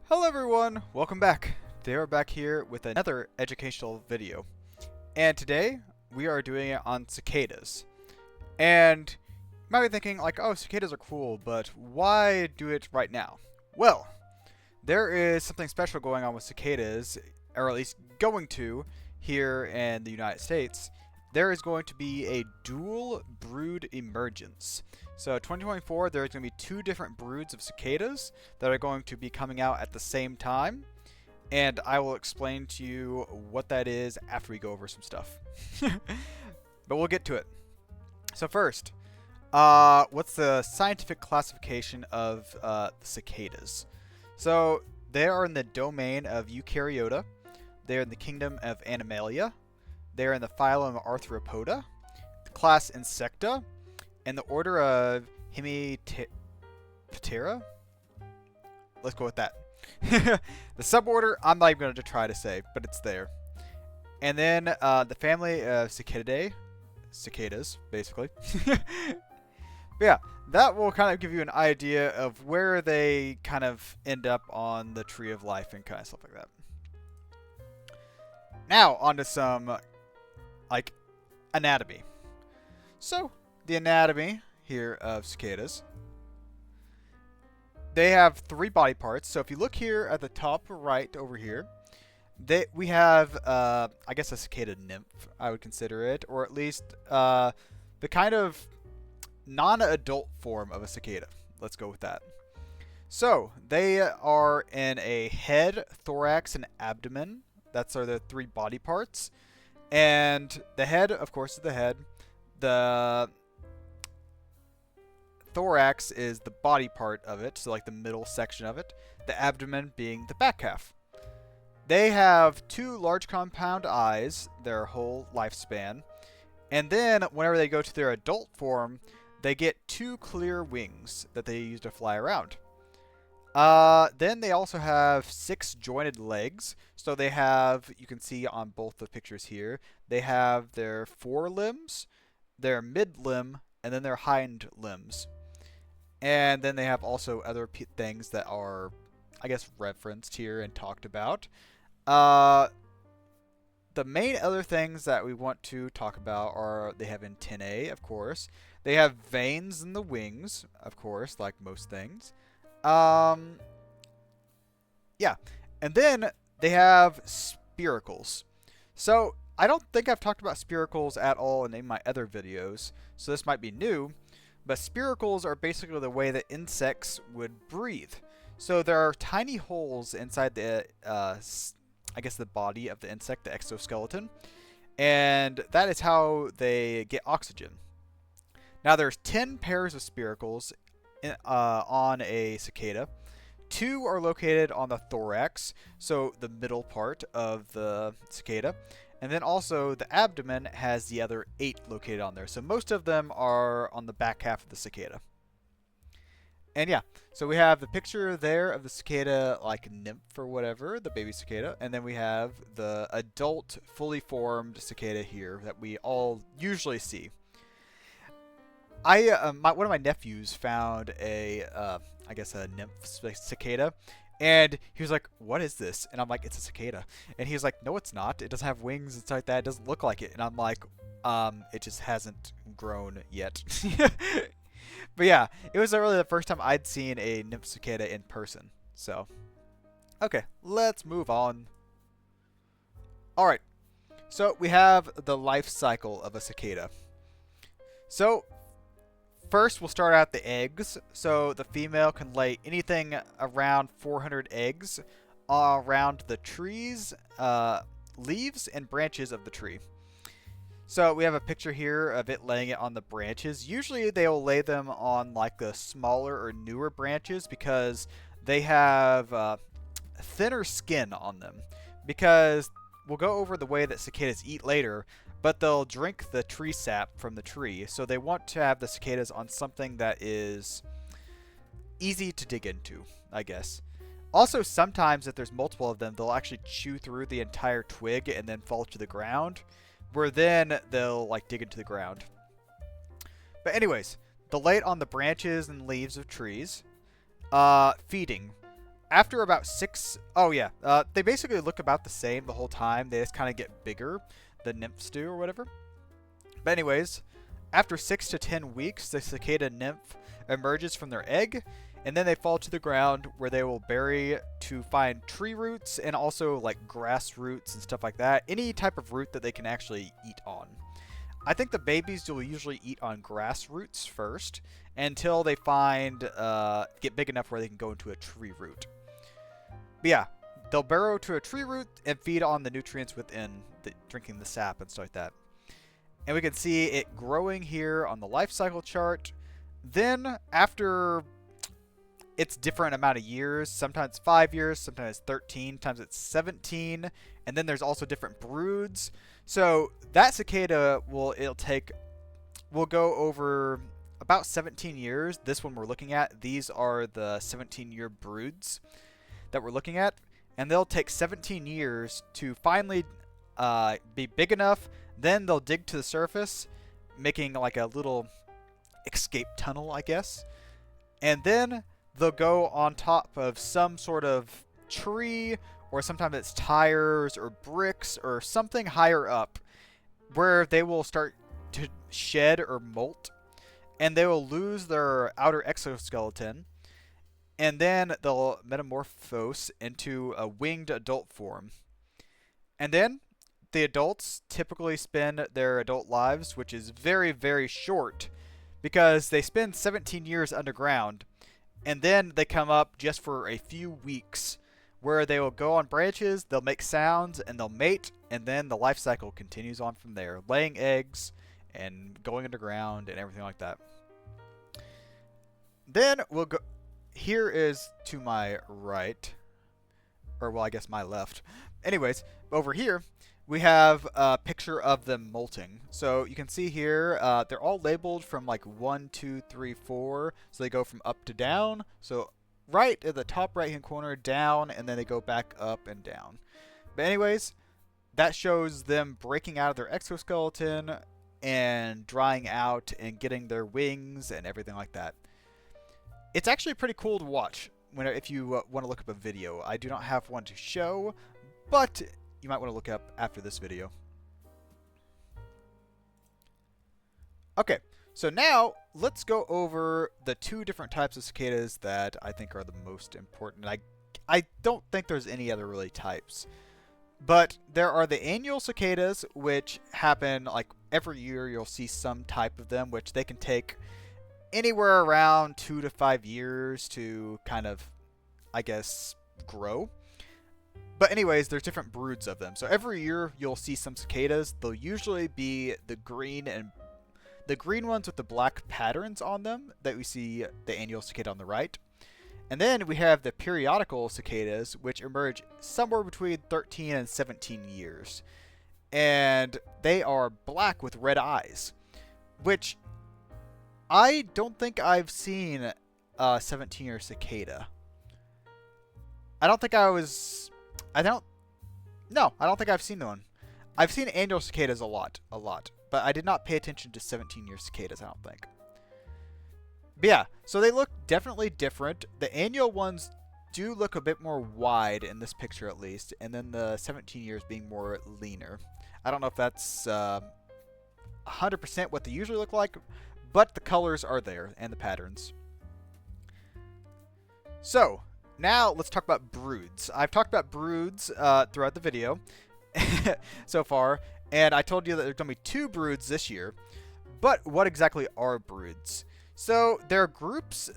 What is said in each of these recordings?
Hello everyone, welcome back. Today we're back here with another educational video. And today we are doing it on cicadas. And you might be thinking like, oh, cicadas are cool, but why do it right now? Well, there is something special going on with cicadas, or at least going to, here in the United States. There is going to be a dual brood emergence. So 2024, there's going to be two different broods of cicadas that are going to be coming out at the same time. And I will explain to you what that is after we go over some stuff. But we'll get to it. So first, what's the scientific classification of cicadas? So they are in the domain of Eukaryota. They are in the kingdom of Animalia. They are in the phylum Arthropoda, the class Insecta, and the order of Hemiptera. Let's go with that. The suborder, I'm not even going to try to say, but it's there. And then the family of Cicadas, basically. But yeah, that will kind of give you an idea of where they kind of end up on the tree of life and kind of stuff like that. Now, onto some, like, anatomy. So, the anatomy here of cicadas. They have three body parts. So if you look here at the top right over here, we have, I guess, a cicada nymph, I would consider it, or at least the kind of non-adult form of a cicada. Let's go with that. So they are in a head, thorax, and abdomen. That's are the three body parts. And the head, of course, is the head. The thorax is the body part of it, so like the middle section of it. The abdomen being the back half. They have two large compound eyes their whole lifespan. And then whenever they go to their adult form, they get two clear wings that they use to fly around. Then they also have 6 jointed legs. So they have, you can see on both the pictures here, they have their forelimbs, their mid limb, and then their hind limbs. And then they have also other things that are, I guess, referenced here and talked about. The main other things that we want to talk about are they have antennae, of course. They have veins in the wings, of course, like most things. Yeah. And then they have spiracles. So I don't think I've talked about spiracles at all in my other videos, so this might be new. But spiracles are basically the way that insects would breathe. So there are tiny holes inside the, I guess, the body of the insect, the exoskeleton. And that is how they get oxygen. Now there's 10 pairs of spiracles on a cicada. 2 are located on the thorax, so the middle part of the cicada. And then also the abdomen has the other 8 located on there. So most of them are on the back half of the cicada. And yeah, so we have the picture there of the cicada, like nymph or whatever, the baby cicada. And then we have the adult, fully formed cicada here that we all usually see. One of my nephews found a, I guess, a nymph cicada. And he was like, what is this? And I'm like, it's a cicada. And he was like, no, it's not. It doesn't have wings. It's like that. It doesn't look like it. And I'm like, it just hasn't grown yet. But yeah, it was really the first time I'd seen a nymph cicada in person. So, okay, let's move on. All right. So we have the life cycle of a cicada. So first, we'll start out the eggs. So the female can lay anything around 400 eggs around the trees, leaves, and branches of the tree. So we have a picture here of it laying it on the branches. Usually they'll lay them on like the smaller or newer branches because they have thinner skin on them. Because we'll go over the way that cicadas eat later, but they'll drink the tree sap from the tree. So they want to have the cicadas on something that is easy to dig into, I guess. Also, sometimes if there's multiple of them, they'll actually chew through the entire twig and then fall to the ground, where then they'll like dig into the ground. But anyways, they'll lay it on the branches and leaves of trees. Feeding. after about they basically look about the same the whole time. They just kind of get bigger, the nymphs do or whatever. But anyways, after 6 to 10 weeks, the cicada nymph emerges from their egg, and then they fall to the ground where they will bury to find tree roots and also like grass roots and stuff like that. Any type of root that they can actually eat on. I think the babies will usually eat on grass roots first until they get big enough where they can go into a tree root. But yeah, they'll burrow to a tree root and feed on the nutrients within, drinking the sap and stuff like that. And we can see it growing here on the life cycle chart. Then after it's different amount of years, sometimes 5 years, sometimes 13, sometimes it's 17, and then there's also different broods. So that cicada will go over about 17 years. This one we're looking at, these are the 17-year broods that we're looking at, and they'll take 17 years to finally be big enough. Then they'll dig to the surface, making like a little escape tunnel, I guess, and then they'll go on top of some sort of tree, or sometimes it's tires or bricks or something higher up, where they will start to shed or molt, and they will lose their outer exoskeleton, and then they'll metamorphose into a winged adult form. And then the adults typically spend their adult lives, which is very, very short, because they spend 17 years underground, and then they come up just for a few weeks, where they will go on branches, they'll make sounds, and they'll mate, and then the life cycle continues on from there, laying eggs and going underground and everything like that. Then we'll go. Here is to my right, or well, I guess my left. Anyways, over here we have a picture of them molting. So you can see here, they're all labeled from like 1, 2, 3, 4. So they go from up to down. So right at the top right hand corner, down, and then they go back up and down. But anyways, that shows them breaking out of their exoskeleton and drying out and getting their wings and everything like that. It's actually pretty cool to watch if you want to look up a video. I do not have one to show, but you might want to look up after this video. Okay, so now let's go over the 2 different types of cicadas that I think are the most important. I don't think there's any other really types. But there are the annual cicadas, which happen like every year. You'll see some type of them, which they can take anywhere around 2 to 5 years to kind of, I guess, grow. But anyways, there's different broods of them. So every year you'll see some cicadas. They'll usually be the green ones with the black patterns on them that we see the annual cicada on the right. And then we have the periodical cicadas, which emerge somewhere between 13 and 17 years. And they are black with red eyes, which I don't think I've seen a 17-year cicada. I don't think I've seen one. I've seen annual cicadas a lot, but I did not pay attention to 17-year cicadas, I don't think. But yeah, so they look definitely different. The annual ones do look a bit more wide in this picture at least, and then the 17 years being more leaner. I don't know if that's 100% what they usually look like, but the colors are there and the patterns. So now let's talk about broods. I've talked about broods throughout the video so far, and I told you that there's going to be 2 broods this year. But what exactly are broods? So there are groups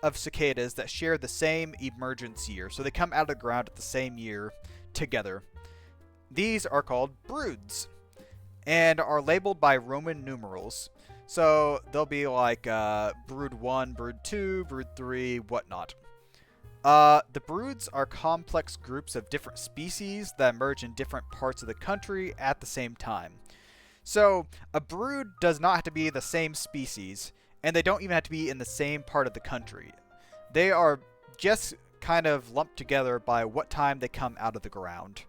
of cicadas that share the same emergence year. So they come out of the ground at the same year together. These are called broods and are labeled by Roman numerals. So they'll be like brood 1, brood 2, brood 3, whatnot. The broods are complex groups of different species that emerge in different parts of the country at the same time. So a brood does not have to be the same species, and they don't even have to be in the same part of the country. They are just kind of lumped together by what time they come out of the ground.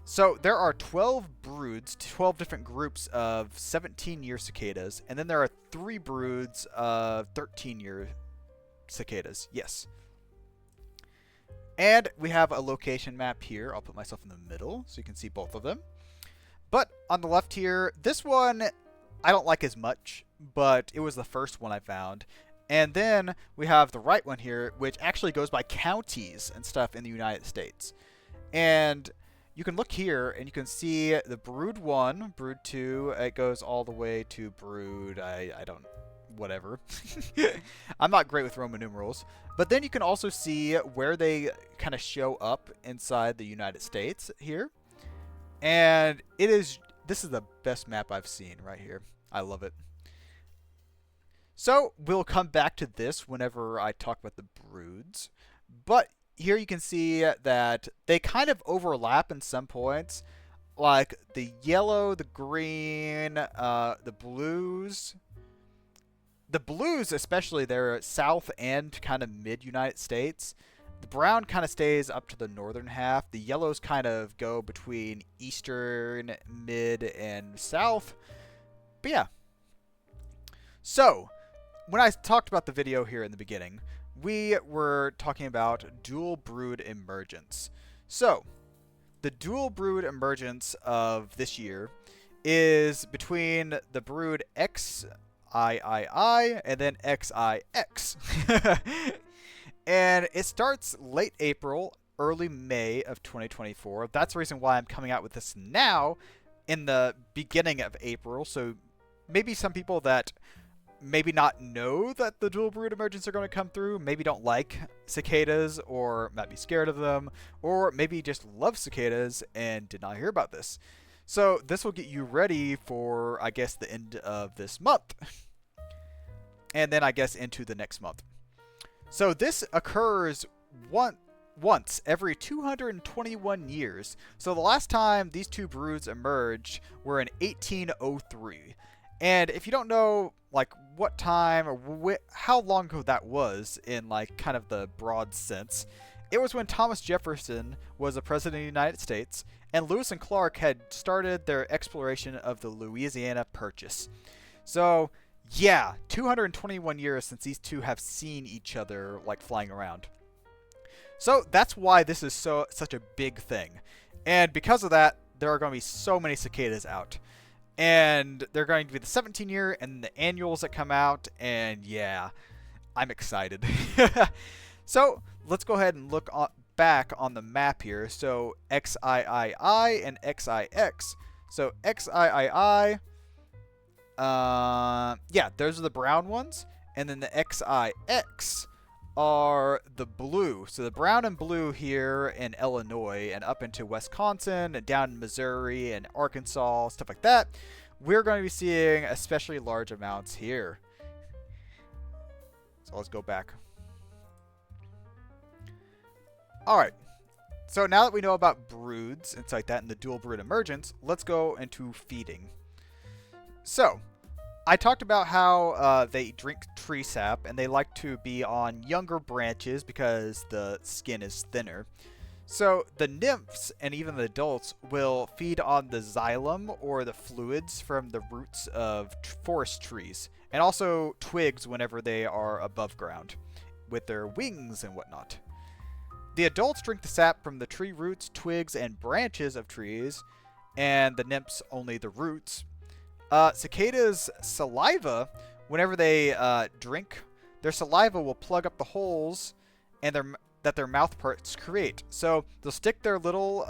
So there are 12 broods, 12 different groups of 17-year cicadas, and then there are 3 broods of 13-year cicadas. Yes. And we have a location map here. I'll put myself in the middle so you can see both of them. But on the left here, this one I don't like as much, but it was the first one I found. And then we have the right one here, which actually goes by counties and stuff in the United States. And you can look here and you can see the Brood 1, Brood 2, it goes all the way to Brood, I don't, whatever. I'm not great with Roman numerals. But then you can also see where they kind of show up inside the United States here. And this is the best map I've seen right here. I love it. So we'll come back to this whenever I talk about the broods. But here you can see that they kind of overlap in some points. Like the yellow, the green, the blues. The blues especially, they're south and kind of mid-United States. The brown kind of stays up to the northern half. The yellows kind of go between eastern, mid, and south. But yeah. So, when I talked about the video here in the beginning, we were talking about dual brood emergence. So, the dual brood emergence of this year is between the brood XIII and then XIX. And it starts late April, early May of 2024. That's the reason why I'm coming out with this now in the beginning of April. So maybe some people that maybe not know that the dual brood emergence are going to come through, maybe don't like cicadas or might be scared of them, or maybe just love cicadas and did not hear about this. So this will get you ready for, I guess, the end of this month. And then I guess into the next month. So this occurs once every 221 years. So the last time these two broods emerged were in 1803. And if you don't know like what time or how long ago that was in like kind of the broad sense, it was when Thomas Jefferson was the president of the United States and Lewis and Clark had started their exploration of the Louisiana Purchase. So yeah, 221 years since these two have seen each other like flying around. So that's why this is such a big thing. And because of that, there are going to be so many cicadas out. And they're going to be the 17-year and the annuals that come out. And yeah, I'm excited. So let's go ahead and look back on the map here. So XIII and XIX. So XIII, yeah, those are the brown ones. And then the XIX are the blue. So the brown and blue here in Illinois and up into Wisconsin and down in Missouri and Arkansas, stuff like that. We're going to be seeing especially large amounts here. So let's go back. Alright. So now that we know about broods and stuff like that and the dual brood emergence, let's go into feeding. So, I talked about how they drink tree sap, and they like to be on younger branches because the skin is thinner. So the nymphs and even the adults will feed on the xylem or the fluids from the roots of forest trees, and also twigs whenever they are above ground, with their wings and whatnot. The adults drink the sap from the tree roots, twigs, and branches of trees, and the nymphs only the roots. Cicadas' saliva, whenever they drink, their saliva will plug up the holes and that their mouth parts create. So they'll stick their little,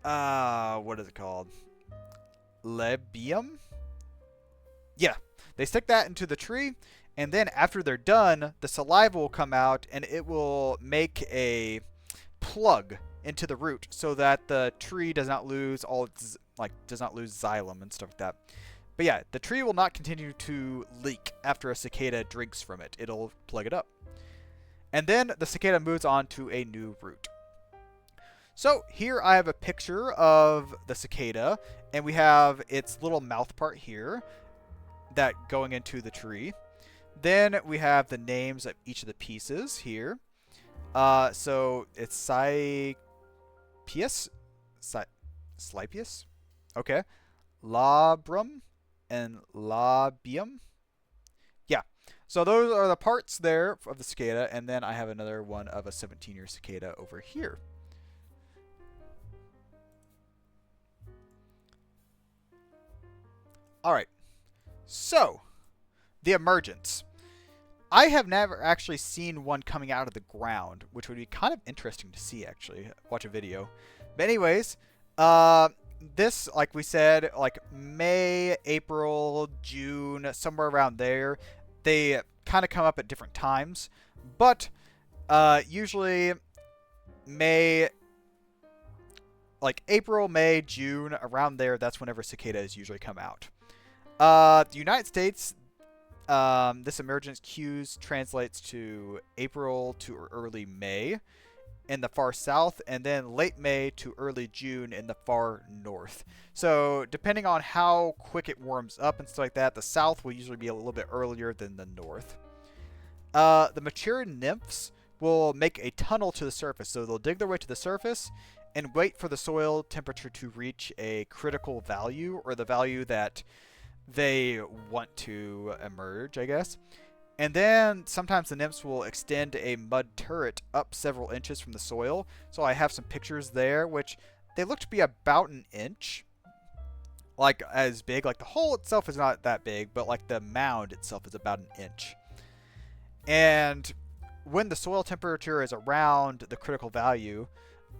what is it called? Labium? Yeah, they stick that into the tree, and then after they're done, the saliva will come out and it will make a plug into the root so that the tree does not lose all its does not lose xylem and stuff like that. But yeah, the tree will not continue to leak after a cicada drinks from it. It'll plug it up. And then the cicada moves on to a new root. So here I have a picture of the cicada, and we have its little mouth part here that going into the tree. Then we have the names of each of the pieces here. So it's Slypius? Okay. Labrum and labium. Yeah. So those are the parts there of the cicada, and then I have another one of a 17-year cicada over here. All right, so the emergence. I have never actually seen one coming out of the ground, which would be kind of interesting to see, actually. Watch a video. But anyways, this, like we said, like May, April, June, somewhere around there, they kind of come up at different times. But usually May, like April, May, June, around there, that's whenever cicadas usually come out. The United States, this emergence cues translates to April to early May in the far south, and then late May to early June in the far north. So depending on how quick it warms up and stuff like that, the south will usually be a little bit earlier than the north. The mature nymphs will make a tunnel to the surface, so they'll dig their way to the surface and wait for the soil temperature to reach a critical value, or the value that they want to emerge, I guess. And then sometimes the nymphs will extend a mud turret up several inches from the soil. So I have some pictures there, which they look to be about an inch. Like as big, like the hole itself is not that big, but like the mound itself is about an inch. And when the soil temperature is around the critical value,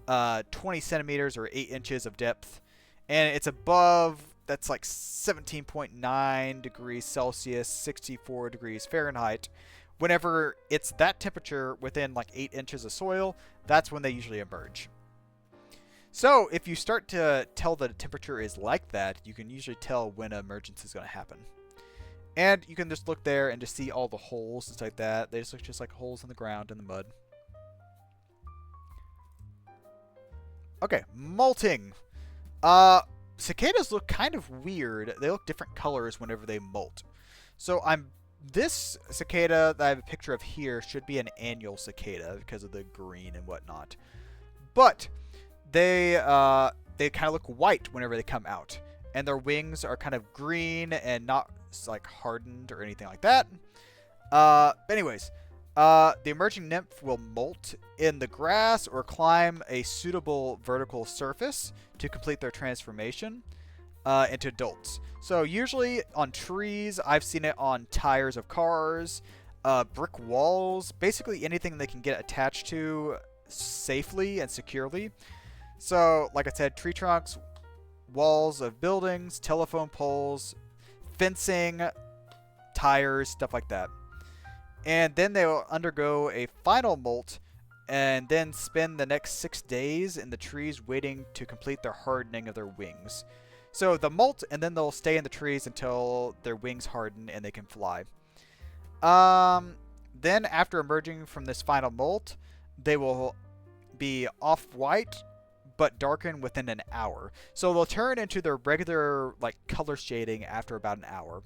20 centimeters or 8 inches of depth, and it's above, that's like 17.9 degrees Celsius, 64 degrees Fahrenheit. Whenever it's that temperature within like 8 inches of soil, that's when they usually emerge. So if you start to tell that a temperature is like that, you can usually tell when an emergence is going to happen. And you can just look there and just see all the holes and stuff like that. They just look just like holes in the ground in the mud. Okay, molting. Cicadas look kind of weird. They look different colors whenever they molt. So this cicada that I have a picture of here should be an annual cicada because of the green and whatnot. But they kind of look white whenever they come out, and their wings are kind of green and not like hardened or anything like that. Anyways, the emerging nymph will molt in the grass or climb a suitable vertical surface to complete their transformation into adults. So usually on trees, I've seen it on tires of cars, brick walls, basically anything they can get attached to safely and securely. So like I said, tree trunks, walls of buildings, telephone poles, fencing, tires, stuff like that. And then they will undergo a final molt and then spend the next 6 days in the trees waiting to complete their hardening of their wings. So the molt, and then they'll stay in the trees until their wings harden and they can fly. Then after emerging from this final molt, they will be off-white but darken within an hour. So they'll turn into their regular like color shading after about an hour.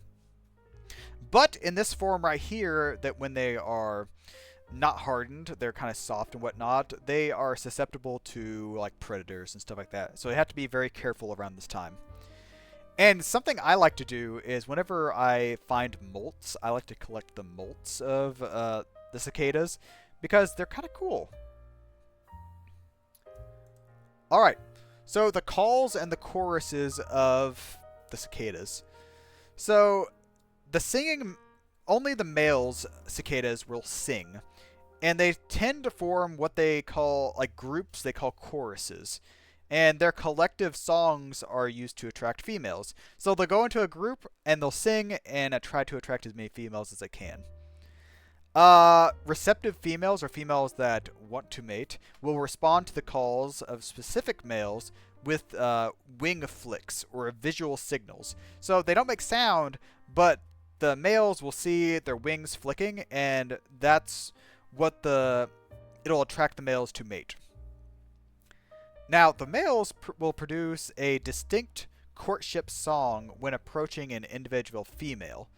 But in this form right here, that when they are not hardened, they're kind of soft and whatnot, they are susceptible to like predators and stuff like that. So you have to be very careful around this time. And something I like to do is whenever I find molts, I like to collect the molts of the cicadas because they're kind of cool. Alright, so the calls and the choruses of the cicadas. So the singing, only the males cicadas will sing. And they tend to form what they call, like groups they call choruses. And their collective songs are used to attract females. So they'll go into a group and they'll sing and try to attract as many females as they can. Receptive females, or females that want to mate, will respond to the calls of specific males with wing flicks or visual signals. So they don't make sound, but the males will see their wings flicking, and that's what it'll attract the males to mate. Now, the males will produce a distinct courtship song when approaching an individual female.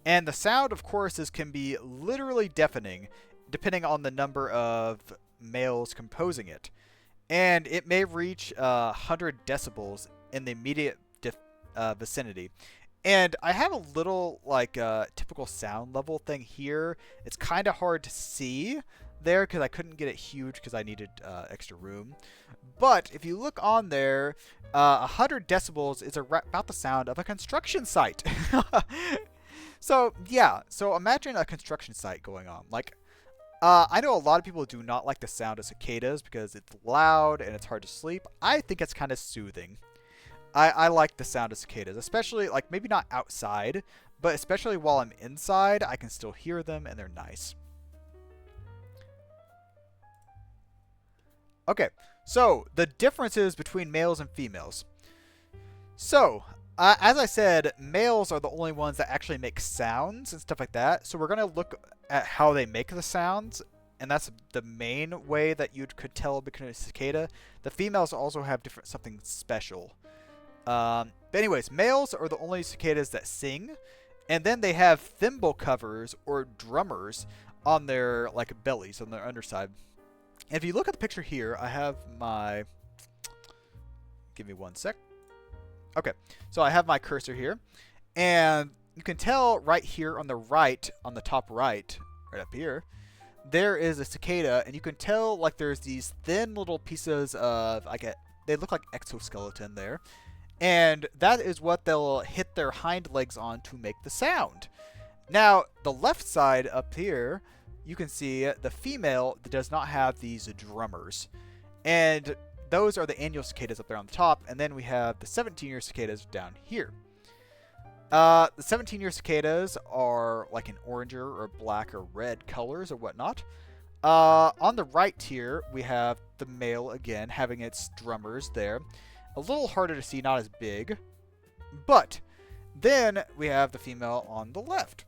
And the sound of choruses can be literally deafening, depending on the number of males composing it. And it may reach 100 decibels in the immediate vicinity. And I have a little like typical sound level thing here. It's kind of hard to see there because I couldn't get it huge because I needed extra room. But if you look on there, 100 decibels is about the sound of a construction site. So yeah, so imagine a construction site going on. Like, I know a lot of people do not like the sound of cicadas because it's loud and it's hard to sleep. I think it's kind of soothing. I like the sound of cicadas, especially, like, maybe not outside, but especially while I'm inside, I can still hear them, and they're nice. Okay, so the differences between males and females. So, as I said, males are the only ones that actually make sounds and stuff like that, so we're going to look at how they make the sounds, and that's the main way that you could tell between a cicada. The females also have different something special. But anyways, males are the only cicadas that sing, and then they have thimble covers or drummers on their like bellies, on their underside. And if you look at the picture here, I have my... Give me one sec. Okay, so I have my cursor here, and you can tell right here on the right, on the top right, right up here, there is a cicada, and you can tell like there's these thin little pieces of, they look like exoskeleton there. And that is what they'll hit their hind legs on to make the sound. Now, the left side up here, you can see the female that does not have these drummers. And those are the annual cicadas up there on the top. And then we have the 17-year cicadas down here. The 17-year cicadas are like an orange or black or red colors or whatnot. On the right here, we have the male again having its drummers there. A little harder to see, not as big. But then we have the female on the left.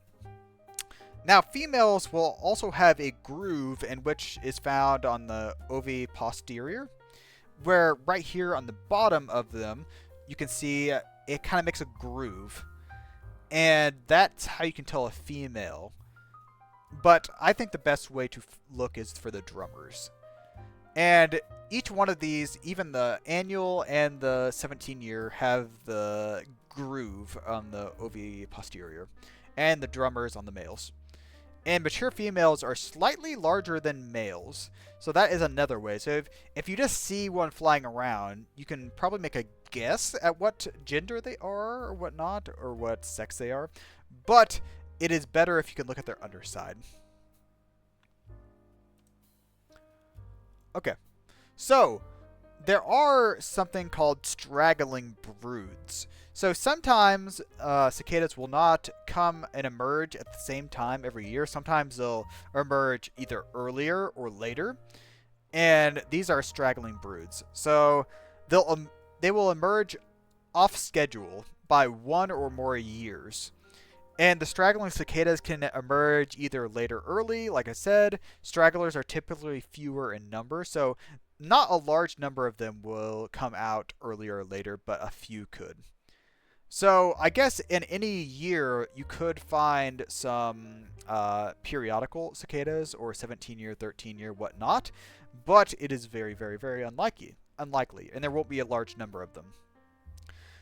Now, females will also have a groove, in which is found on the ovi posterior, where right here on the bottom of them, you can see it kind of makes a groove. And that's how you can tell a female. But I think the best way to look is for the drummers. And each one of these, even the annual and the 17-year, have the groove on the ovi posterior, and the drummers on the males. And mature females are slightly larger than males, so that is another way. So if you just see one flying around, you can probably make a guess at what gender they are or whatnot, or what sex they are. But it is better if you can look at their underside. Okay, so there are something called straggling broods. So sometimes cicadas will not come and emerge at the same time every year. Sometimes they'll emerge either earlier or later, and these are straggling broods. So they will emerge off schedule by 1 or more years. And the straggling cicadas can emerge either late or early. Like I said, stragglers are typically fewer in number, so not a large number of them will come out earlier or later, but a few could. So I guess in any year, you could find some periodical cicadas or 17-year, 13-year, whatnot, but it is very, very, very unlikely, and there won't be a large number of them.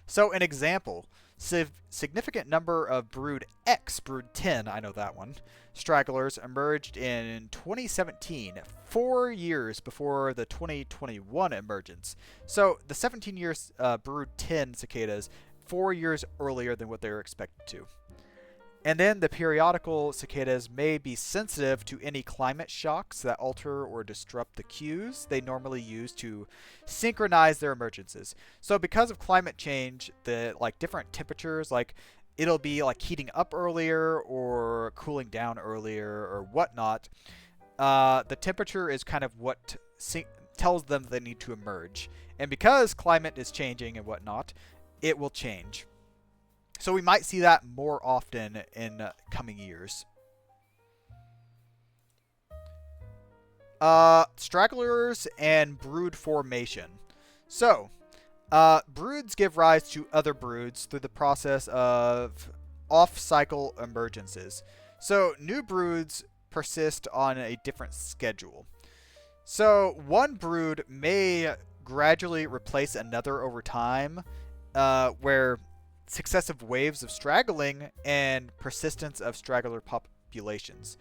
So an example, significant number of brood X, brood 10, I know that one, stragglers emerged in 2017, 4 years before the 2021 emergence. So the 17 years brood 10 cicadas, 4 years earlier than what they were expected to. And then the periodical cicadas may be sensitive to any climate shocks that alter or disrupt the cues they normally use to synchronize their emergences. So because of climate change, the different temperatures, it'll be heating up earlier or cooling down earlier or whatnot. The temperature is kind of what tells them they need to emerge. And because climate is changing and whatnot, it will change. So we might see that more often in coming years. Stragglers and brood formation. So, broods give rise to other broods through the process of off-cycle emergences. So, new broods persist on a different schedule. So, one brood may gradually replace another over time, where successive waves of straggling and persistence of straggler populations.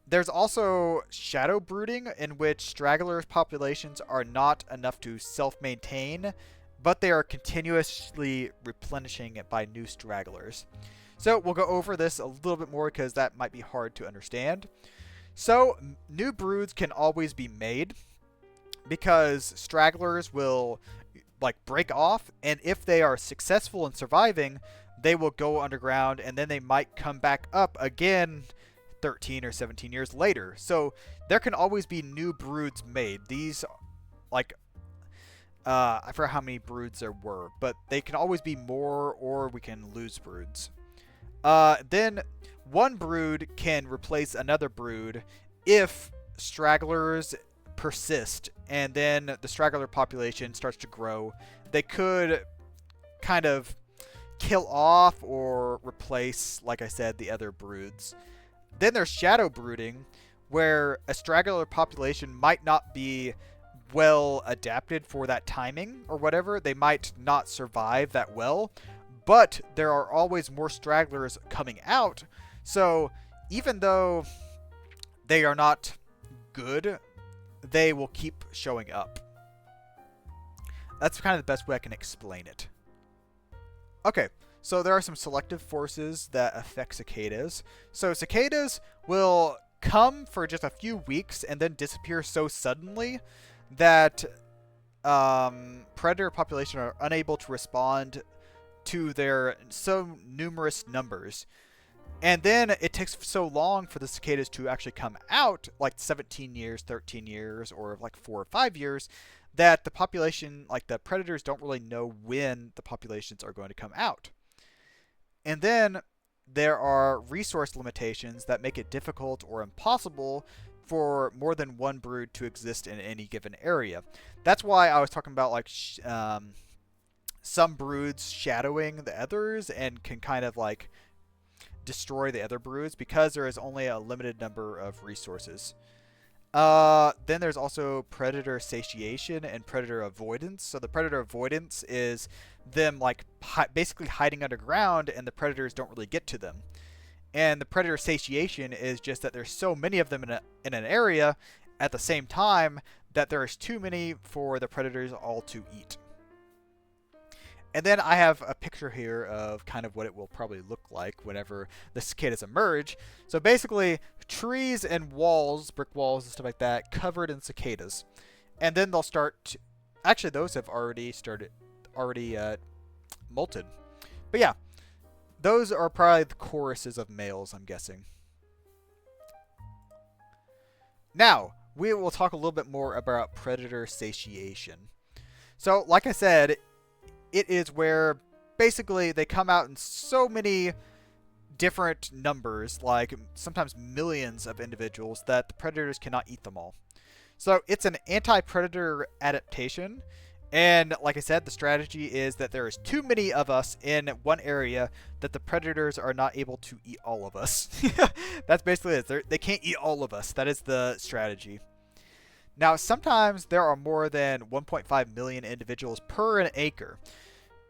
There's also shadow brooding, in which stragglers' populations are not enough to self-maintain, but they are continuously replenishing it by new stragglers. So we'll go over this a little bit more because that might be hard to understand. So new broods can always be made because stragglers will break off, and if they are successful in surviving, they will go underground and then they might come back up again 13 or 17 years later. So there can always be new broods made. These, I forgot how many broods there were, but they can always be more, or we can lose broods. Then one brood can replace another brood if stragglers persist, and then the straggler population starts to grow. They could kind of kill off or replace, like I said, the other broods. Then there's shadow brooding, where a straggler population might not be well adapted for that timing or whatever. They might not survive that well, but there are always more stragglers coming out. So even though they are not good, they will keep showing up. That's kind of the best way I can explain it. Okay. So there are some selective forces that affect cicadas. So cicadas will come for just a few weeks and then disappear so suddenly that predator population are unable to respond to their so numerous numbers. And then it takes so long for the cicadas to actually come out, like 17 years, 13 years, or like 4 or 5 years, that the population, like the predators, don't really know when the populations are going to come out. And then there are resource limitations that make it difficult or impossible for more than one brood to exist in any given area. That's why I was talking about some broods shadowing the others and can kind of destroy the other broods because there is only a limited number of resources. Then there's also predator satiation and predator avoidance. So the predator avoidance is them basically hiding underground and the predators don't really get to them. And the predator satiation is just that there's so many of them in an area at the same time that there is too many for the predators all to eat. And then I have a picture here of kind of what it will probably look like whenever the cicadas emerge. So basically, trees and walls, brick walls and stuff like that, covered in cicadas. And then they'll start actually, those have already molted. But yeah, those are probably the choruses of males, I'm guessing. Now, we will talk a little bit more about predator satiation. So, like I said, it is where basically they come out in so many different numbers, like sometimes millions of individuals, that the predators cannot eat them all. So it's an anti-predator adaptation. And like I said, the strategy is that there is too many of us in one area that the predators are not able to eat all of us. That's basically it. They can't eat all of us. That is the strategy. Now, sometimes there are more than 1.5 million individuals per an acre.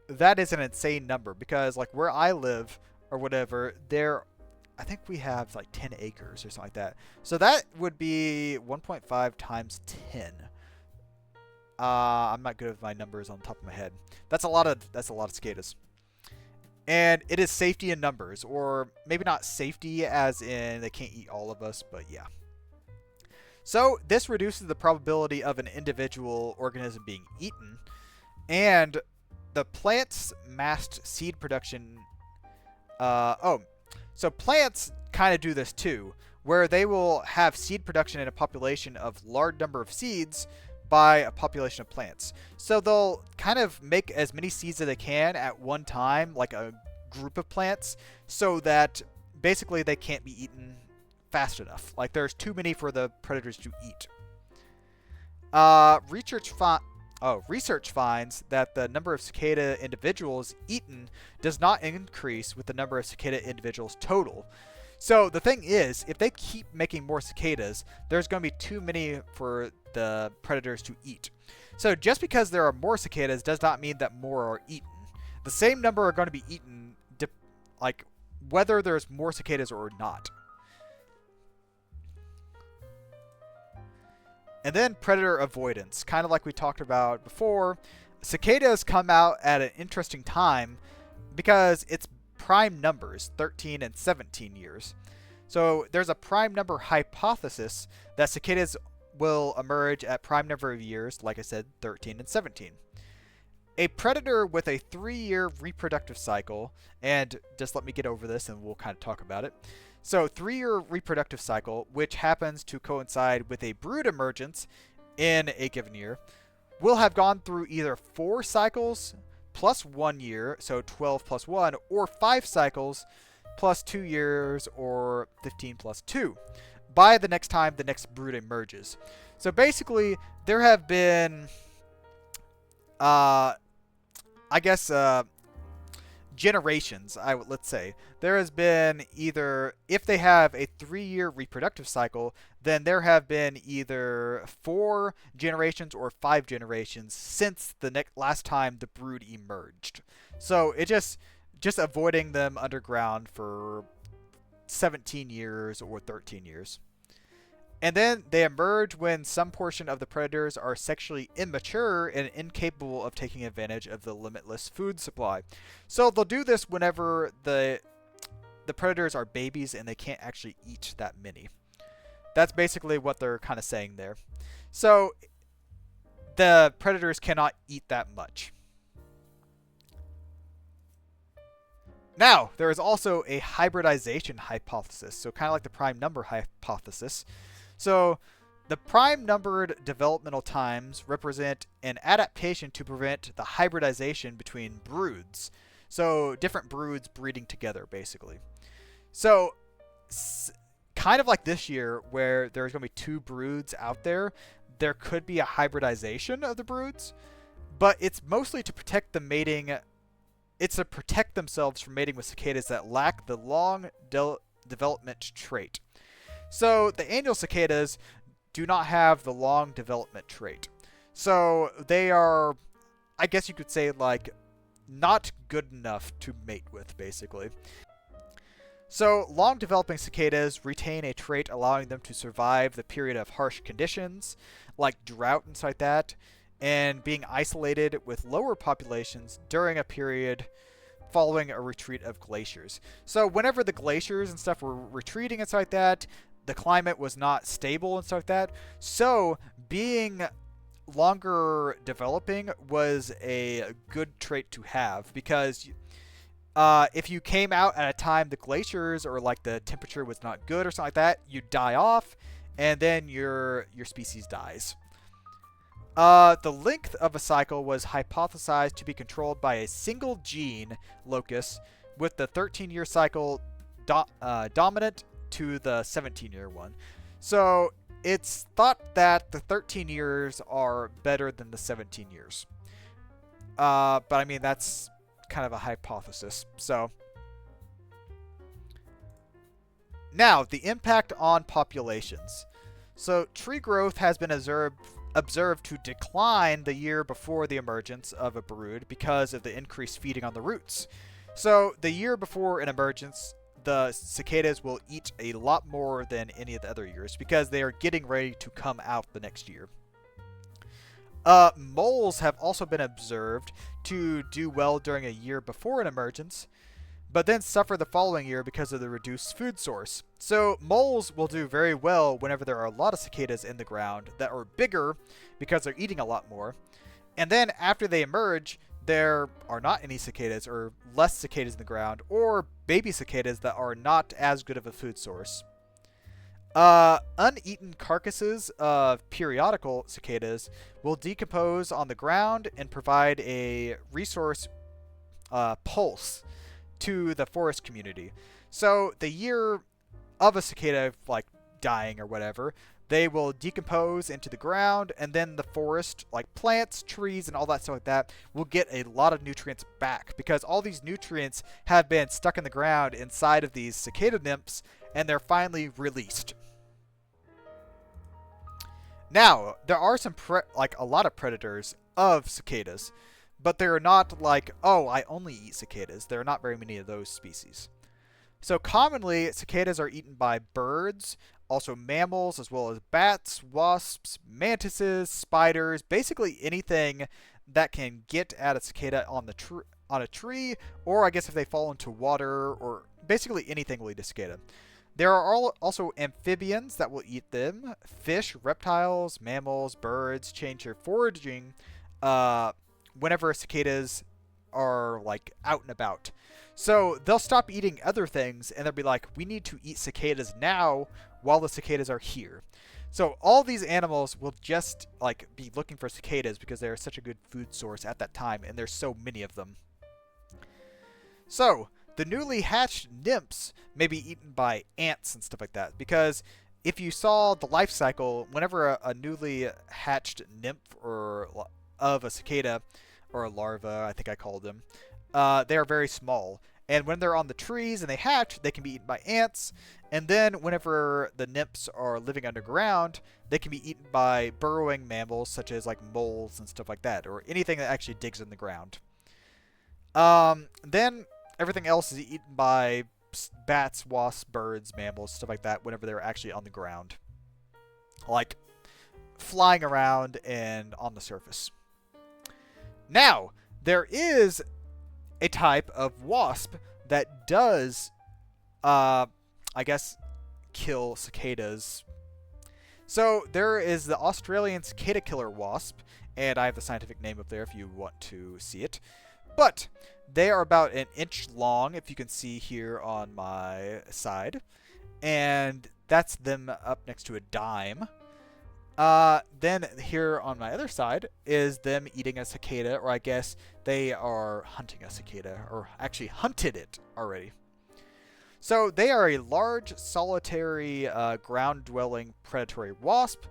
That is an insane number because, like, where I live or whatever, I think we have like 10 acres or something like that. So that would be 1.5 times 10. I'm not good with my numbers on the top of my head. That's a lot of cicadas. And it is safety in numbers, or maybe not safety as in they can't eat all of us, but yeah. So this reduces the probability of an individual organism being eaten, and the plant's massed seed production. So plants kind of do this too, where they will have seed production in a population of large number of seeds by a population of plants. So they'll kind of make as many seeds as they can at one time, like a group of plants, so that basically they can't be eaten fast enough. Like there's too many for the predators to eat. Research finds that the number of cicada individuals eaten does not increase with the number of cicada individuals total. So the thing is, if they keep making more cicadas, there's going to be too many for the predators to eat. So just because there are more cicadas does not mean that more are eaten. the same number are going to be eaten, like whether there's more cicadas or not. And then predator avoidance, kind of like we talked about before. Cicadas come out at an interesting time because it's prime numbers, 13 and 17 years. So there's a prime number hypothesis that cicadas will emerge at prime number of years, like I said, 13 and 17. A predator with a 3-year reproductive cycle, and just let me get over this and we'll kind of talk about it. So 3-year reproductive cycle, which happens to coincide with a brood emergence in a given year, will have gone through either 4 cycles plus 1 year, so 12 plus 1, or 5 cycles plus 2 years, or 15 plus 2, by the next time the next brood emerges. So basically, there have been, generations, let's say. There has been either, if they have a 3-year reproductive cycle, then there have been either 4 generations or 5 generations since the last time the brood emerged. So it just avoiding them underground for 17 years or 13 years. And then they emerge when some portion of the predators are sexually immature and incapable of taking advantage of the limitless food supply. So they'll do this whenever the predators are babies and they can't actually eat that many. That's basically what they're kind of saying there. So the predators cannot eat that much. Now, there is also a hybridization hypothesis, so kind of like the prime number hypothesis. So the prime numbered developmental times represent an adaptation to prevent the hybridization between broods. So different broods breeding together, basically. So kind of like this year where there's going to be 2 broods out there, there could be a hybridization of the broods, but it's mostly to protect the mating. It's to protect themselves from mating with cicadas that lack the long development trait. So the annual cicadas do not have the long development trait. So they are, I guess you could say, like, not good enough to mate with, basically. So long developing cicadas retain a trait allowing them to survive the period of harsh conditions, like drought and stuff like that, and being isolated with lower populations during a period following a retreat of glaciers. So whenever the glaciers and stuff were retreating and stuff like that, the climate was not stable and stuff like that. So being longer developing was a good trait to have, because if you came out at a time the glaciers or like the temperature was not good or something like that, you die off, and then your species dies. The length of a cycle was hypothesized to be controlled by a single gene locus, with the 13-year cycle dominant to the 17-year one. So it's thought that the 13 years are better than the 17 years. But I mean, that's kind of a hypothesis. So now, the impact on populations. So tree growth has been observed to decline the year before the emergence of a brood because of the increased feeding on the roots. So the year before an emergence, the cicadas will eat a lot more than any of the other years because they are getting ready to come out the next year. Moles have also been observed to do well during a year before an emergence, but then suffer the following year because of the reduced food source. So moles will do very well whenever there are a lot of cicadas in the ground that are bigger because they're eating a lot more. And then after they emerge, there are not any cicadas or less cicadas in the ground, or baby cicadas that are not as good of a food source. Uneaten carcasses of periodical cicadas will decompose on the ground and provide a resource pulse to the forest community. So the year of a cicada like dying or whatever, they will decompose into the ground, and then the forest, like plants, trees, and all that stuff like that, will get a lot of nutrients back, because all these nutrients have been stuck in the ground inside of these cicada nymphs, and they're finally released. Now, there are a lot of predators of cicadas, but they're not like, oh, I only eat cicadas. There are not very many of those species. So commonly, cicadas are eaten by birds, also mammals, as well as bats, wasps, mantises, spiders, basically anything that can get at a cicada on a tree, or I guess if they fall into water, or basically anything will eat a cicada. There are also amphibians that will eat them. Fish, reptiles, mammals, birds change their foraging whenever cicadas are like out and about. So they'll stop eating other things and they'll be like, we need to eat cicadas now while the cicadas are here. So all these animals will just like be looking for cicadas because they're such a good food source at that time, and there's so many of them. So the newly hatched nymphs may be eaten by ants and stuff like that, because if you saw the life cycle, whenever a newly hatched nymph or of a cicada, or a larva, I think I called them, they are very small. And when they're on the trees and they hatch, they can be eaten by ants. And then whenever the nymphs are living underground, they can be eaten by burrowing mammals such as like moles and stuff like that, or anything that actually digs in the ground. Then everything else is eaten by bats, wasps, birds, mammals, stuff like that whenever they're actually on the ground. Like flying around and on the surface. Now, there is a type of wasp that does, I guess, kill cicadas. So there is the Australian cicada killer wasp, and I have the scientific name up there if you want to see it. But they are about an inch long, if you can see here on my side, and that's them up next to a dime. Then here on my other side is them eating a cicada, or I guess they are hunting a cicada, or actually hunted it already. So they are a large, solitary, ground-dwelling predatory wasp,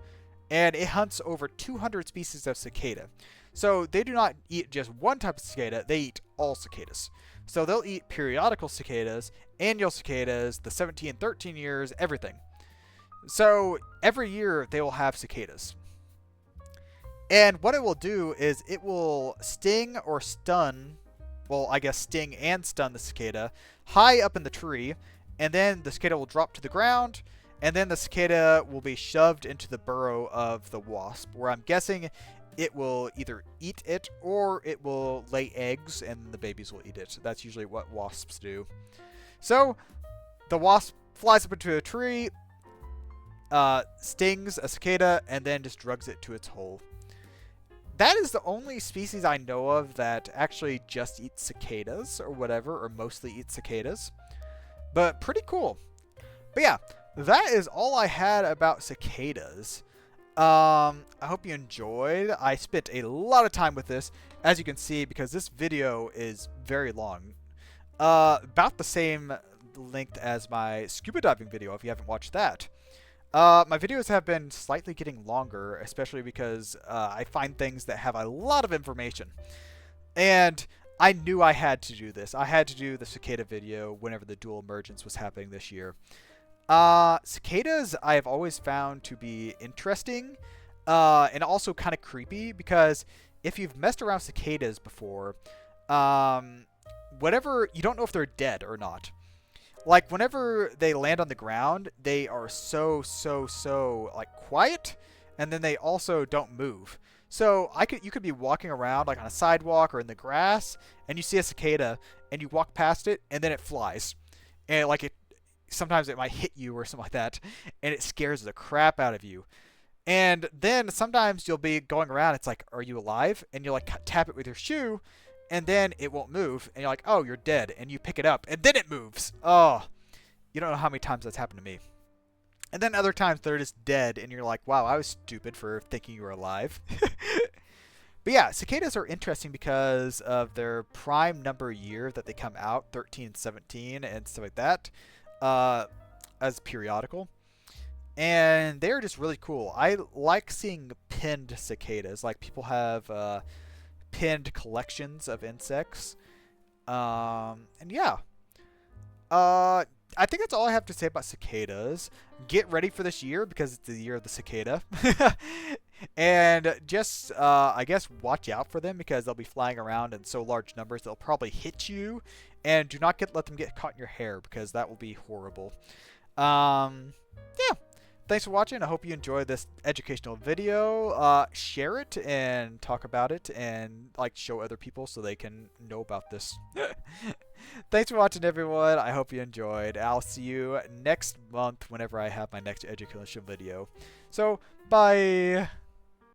and it hunts over 200 species of cicada. So they do not eat just one type of cicada, they eat all cicadas. So they'll eat periodical cicadas, annual cicadas, the 17 and 13 years, everything. So every year they will have cicadas. And what it will do is it will sting or stun, well, I guess sting and stun the cicada high up in the tree, and then the cicada will drop to the ground, and then the cicada will be shoved into the burrow of the wasp, where I'm guessing it will either eat it or it will lay eggs and the babies will eat it. That's usually what wasps do. So the wasp flies up into a tree, stings a cicada, and then just drugs it to its hole. That is the only species I know of that actually just eats cicadas or whatever, or mostly eats cicadas. But pretty cool. But yeah, that is all I had about cicadas. I hope you enjoyed. I spent a lot of time with this, as you can see, because this video is very long. About the same length as my scuba diving video, if you haven't watched that. My videos have been slightly getting longer, especially because I find things that have a lot of information. And I knew I had to do this. I had to do the cicada video whenever the dual emergence was happening this year. Cicadas I have always found to be interesting, and also kind of creepy, because if you've messed around with cicadas before, whatever, you don't know if they're dead or not. Like, whenever they land on the ground, they are so, like, quiet, and then they also don't move. So, you could be walking around, like, on a sidewalk or in the grass, and you see a cicada, and you walk past it, and then it flies. And, like, sometimes it might hit you or something like that, and it scares the crap out of you. And then, sometimes you'll be going around, it's like, are you alive? And you'll, like, tap it with your shoe, and then it won't move, and you're like, oh, you're dead, and you pick it up, and then it moves. Oh, you don't know how many times that's happened to me. And then other times they're just dead, and you're like, wow, I was stupid for thinking you were alive. But yeah, cicadas are interesting because of their prime number year that they come out, 13 and 17, and stuff like that, as periodical. And they're just really cool. I like seeing pinned cicadas. Like, people have pinned collections of insects. And yeah. I think that's all I have to say about cicadas. Get ready for this year, because it's the year of the cicada. And just, I guess, watch out for them because they'll be flying around in so large numbers they'll probably hit you. And do not let them get caught in your hair because that will be horrible. Yeah. Thanks for watching. I hope you enjoyed this educational video. Share it and talk about it and like show other people so they can know about this. Thanks for watching, everyone. I hope you enjoyed. I'll see you next month whenever I have my next educational video. So, bye.